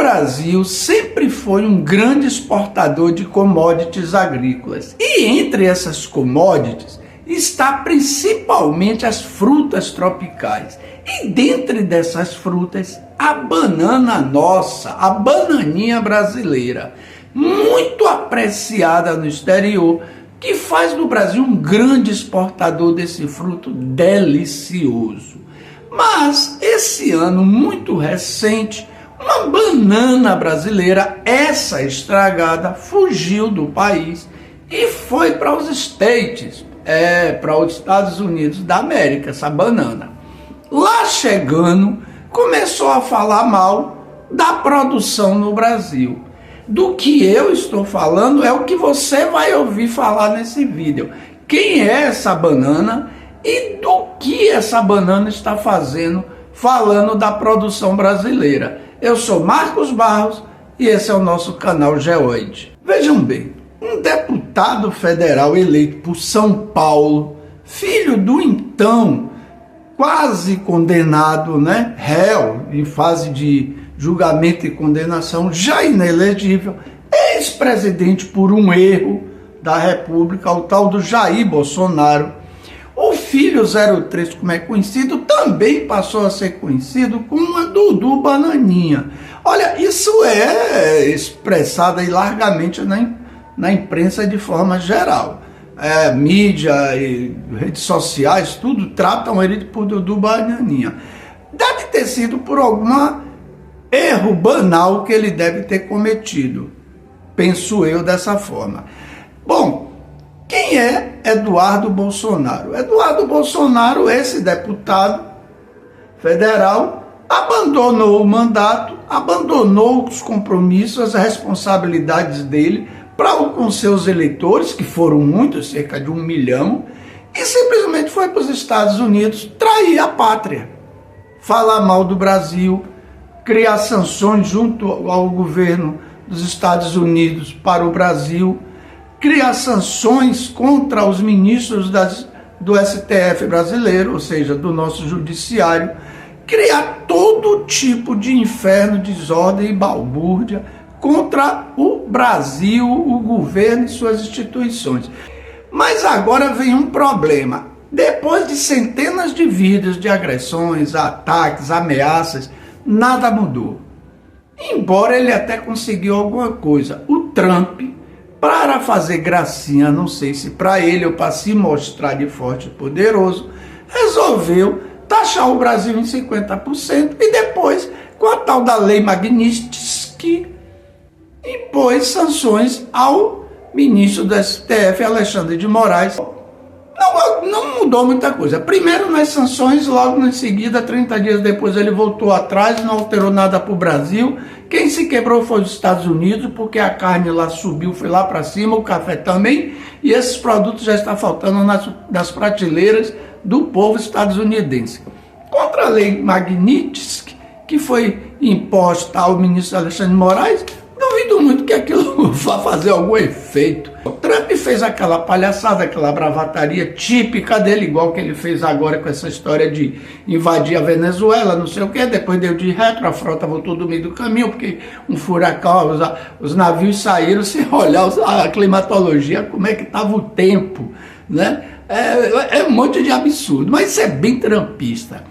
Brasil sempre foi um grande exportador de commodities agrícolas. E entre essas commodities está principalmente as frutas tropicais. E dentre dessas frutas, a banana nossa, a bananinha brasileira, muito apreciada no exterior, que faz do Brasil um grande exportador desse fruto delicioso. Mas esse ano muito recente, uma banana brasileira, essa estragada, fugiu do país e foi para os States, para os Estados Unidos da América, essa banana. Lá chegando, começou a falar mal da produção no Brasil. Do que eu estou falando é o que você vai ouvir falar nesse vídeo. Quem é essa banana e do que essa banana está fazendo, falando da produção brasileira. Eu sou Marcos Barros e esse é o nosso canal Geoide. Vejam bem, um deputado federal eleito por São Paulo, filho do então quase condenado, réu em fase de julgamento e condenação, já inelegível, ex-presidente por um erro da República, o tal do Jair Bolsonaro. O filho 03, como é conhecido, também passou a ser conhecido como a Dudu Bananinha. Olha, isso é expressado aí largamente na imprensa de forma geral. Mídia e redes sociais, tudo tratam ele por Dudu Bananinha. Deve ter sido por algum erro banal que ele deve ter cometido. Penso eu dessa forma. Bom, quem é Eduardo Bolsonaro? Eduardo Bolsonaro, esse deputado federal, abandonou o mandato, abandonou os compromissos, as responsabilidades dele com seus eleitores, que foram muitos, cerca de 1 milhão, e simplesmente foi para os Estados Unidos trair a pátria, falar mal do Brasil, criar sanções junto ao governo dos Estados Unidos para o Brasil, criar sanções contra os ministros do STF brasileiro, ou seja, do nosso judiciário, criar todo tipo de inferno, desordem e balbúrdia contra o Brasil, o governo e suas instituições. Mas agora vem um problema. Depois de centenas de vídeos de agressões, ataques, ameaças, nada mudou. Embora ele até conseguiu alguma coisa. O Trump, para fazer gracinha, não sei se para ele ou para se mostrar de forte e poderoso, resolveu taxar o Brasil em 50% e depois, com a tal da Lei Magnitsky, impôs sanções ao ministro do STF, Alexandre de Moraes. Não mudou muita coisa. Primeiro nas sanções, logo em seguida, 30 dias depois, ele voltou atrás, não alterou nada para o Brasil. Quem se quebrou foi os Estados Unidos, porque a carne lá subiu, foi lá para cima, o café também, e esses produtos já estão faltando nas prateleiras do povo estadunidense. Contra a lei Magnitsky, que foi imposta ao ministro Alexandre de Moraes, duvido muito que aquilo vá fazer algum efeito. O Trump fez aquela palhaçada, aquela bravataria típica dele, igual que ele fez agora com essa história de invadir a Venezuela, não sei o que, depois deu de retro, a frota voltou do meio do caminho, porque um furacão, os navios saíram, sem olhar a climatologia, como é que estava o tempo, É um monte de absurdo, mas isso é bem trumpista.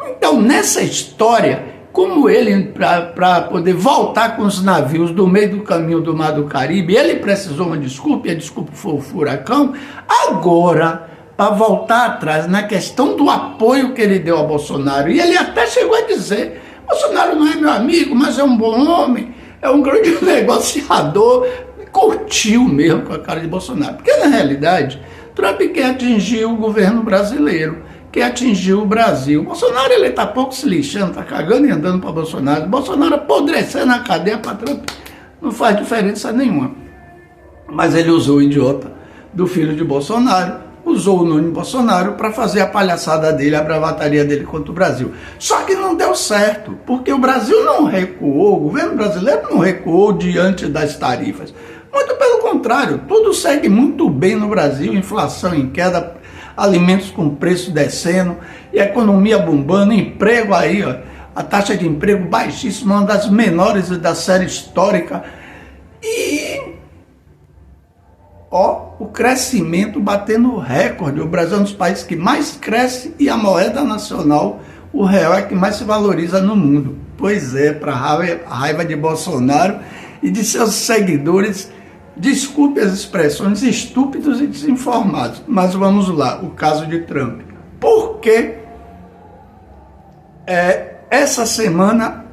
Então, nessa história, como ele, para poder voltar com os navios do meio do caminho do Mar do Caribe, ele precisou uma desculpa, e a desculpa foi o furacão. Agora, para voltar atrás na questão do apoio que ele deu a Bolsonaro, e ele até chegou a dizer, Bolsonaro não é meu amigo, mas é um bom homem, é um grande negociador, curtiu mesmo com a cara de Bolsonaro, porque na realidade, Trump quer atingir o governo brasileiro, que atingiu o Brasil. Bolsonaro, ele está pouco se lixando, está cagando e andando para Bolsonaro. Bolsonaro apodrecendo na cadeia para Trump, não faz diferença nenhuma. Mas ele usou o idiota do filho de Bolsonaro, usou o Nuno Bolsonaro para fazer a palhaçada dele, a bravataria dele contra o Brasil. Só que não deu certo, porque o Brasil não recuou, o governo brasileiro não recuou diante das tarifas. Muito pelo contrário, tudo segue muito bem no Brasil, inflação em queda, alimentos com preço descendo, e a economia bombando, emprego aí, a taxa de emprego baixíssima, uma das menores da série histórica. E o crescimento batendo recorde. O Brasil é um dos países que mais cresce e a moeda nacional, o real, é que mais se valoriza no mundo. Pois é, para a raiva de Bolsonaro e de seus seguidores, desculpe as expressões, estúpidos e desinformados. Mas vamos lá, o caso de Trump. Por que essa semana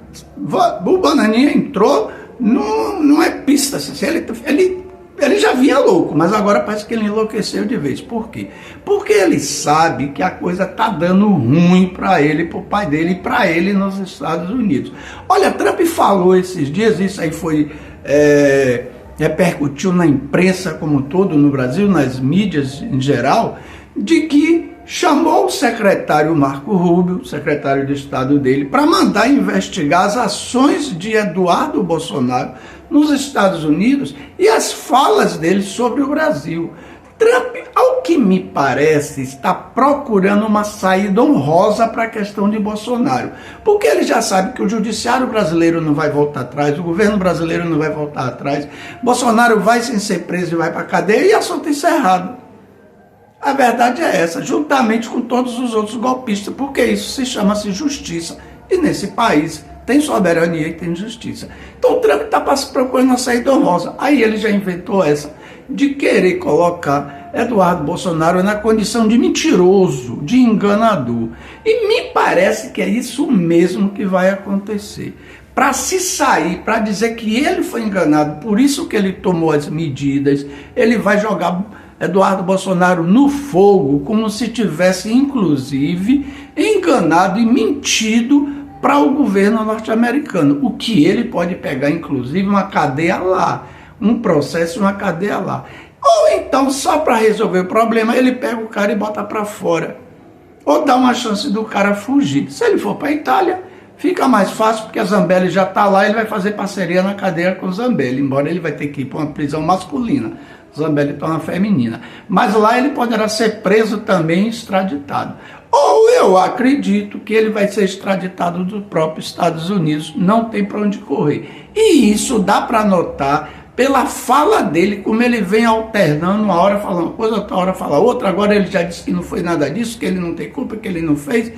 o Bananinha entrou numa epístase? Ele já vinha louco, mas agora parece que ele enlouqueceu de vez. Por quê? Porque ele sabe que a coisa está dando ruim para ele, para o pai dele e para ele nos Estados Unidos. Olha, Trump falou esses dias, isso aí foi repercutiu na imprensa como um todo no Brasil, nas mídias em geral, de que chamou o secretário Marco Rubio, secretário de Estado dele, para mandar investigar as ações de Eduardo Bolsonaro nos Estados Unidos e as falas dele sobre o Brasil. Trump, ao que me parece, está procurando uma saída honrosa para a questão de Bolsonaro, porque ele já sabe que o judiciário brasileiro não vai voltar atrás, o governo brasileiro não vai voltar atrás, Bolsonaro vai sem ser preso e vai para a cadeia e assunto encerrado. A verdade é essa, juntamente com todos os outros golpistas, porque isso se chama-se justiça. E nesse país tem soberania e tem justiça. Então o Trump está procurando uma saída honrosa. Aí ele já inventou essa de querer colocar Eduardo Bolsonaro na condição de mentiroso, de enganador. E me parece que é isso mesmo que vai acontecer. Para se sair, para dizer que ele foi enganado, por isso que ele tomou as medidas, ele vai jogar Eduardo Bolsonaro no fogo, como se tivesse, inclusive, enganado e mentido para o governo norte-americano. O que ele pode pegar, inclusive, uma cadeia lá, um processo, uma cadeia lá. Ou então, só para resolver o problema, ele pega o cara e bota para fora. Ou dá uma chance do cara fugir. Se ele for para a Itália, fica mais fácil, porque a Zambelli já está lá, ele vai fazer parceria na cadeia com o Zambelli, embora ele vai ter que ir para uma prisão masculina. Zambelli está uma feminina. Mas lá ele poderá ser preso também e extraditado. Ou eu acredito que ele vai ser extraditado dos próprios Estados Unidos, não tem para onde correr. E isso dá para notar pela fala dele, como ele vem alternando, uma hora fala uma coisa, outra hora fala outra, agora ele já disse que não foi nada disso, que ele não tem culpa, que ele não fez.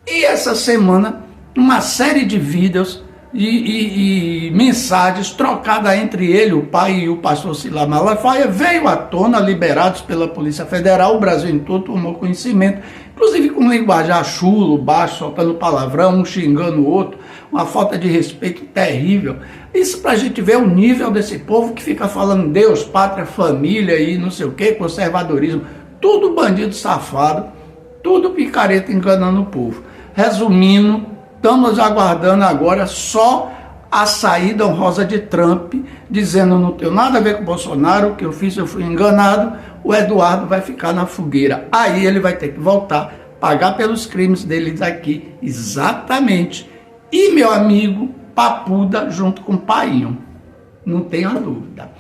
E essa semana, uma série de vídeos e mensagens trocadas entre ele, o pai e o pastor Silas Malafaia, veio à tona, liberados pela Polícia Federal. O Brasil em todo tomou conhecimento, inclusive com linguajar chulo, baixo, soltando palavrão, um xingando o outro, uma falta de respeito terrível. Isso para a gente ver o nível desse povo que fica falando Deus, pátria, família e não sei o que, conservadorismo, tudo bandido safado, tudo picareta enganando o povo. Resumindo, estamos aguardando agora só a saída honrosa de Trump, dizendo não tenho nada a ver com o Bolsonaro, o que eu fiz, eu fui enganado, o Eduardo vai ficar na fogueira. Aí ele vai ter que voltar, pagar pelos crimes dele daqui, exatamente. E meu amigo, papuda junto com o painho, não tenha dúvida.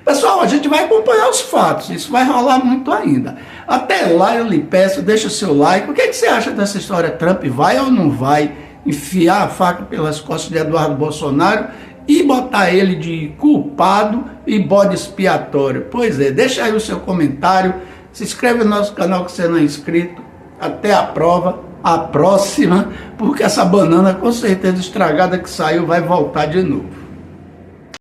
Pessoal, a gente vai acompanhar os fatos, isso vai rolar muito ainda. Até lá eu lhe peço, deixa o seu like. O que você acha dessa história? Trump vai ou não vai enfiar a faca pelas costas de Eduardo Bolsonaro e botar ele de culpado e bode expiatório? Pois é, deixa aí o seu comentário, se inscreve no nosso canal que você não é inscrito. Até a próxima, porque essa banana com certeza estragada que saiu vai voltar de novo.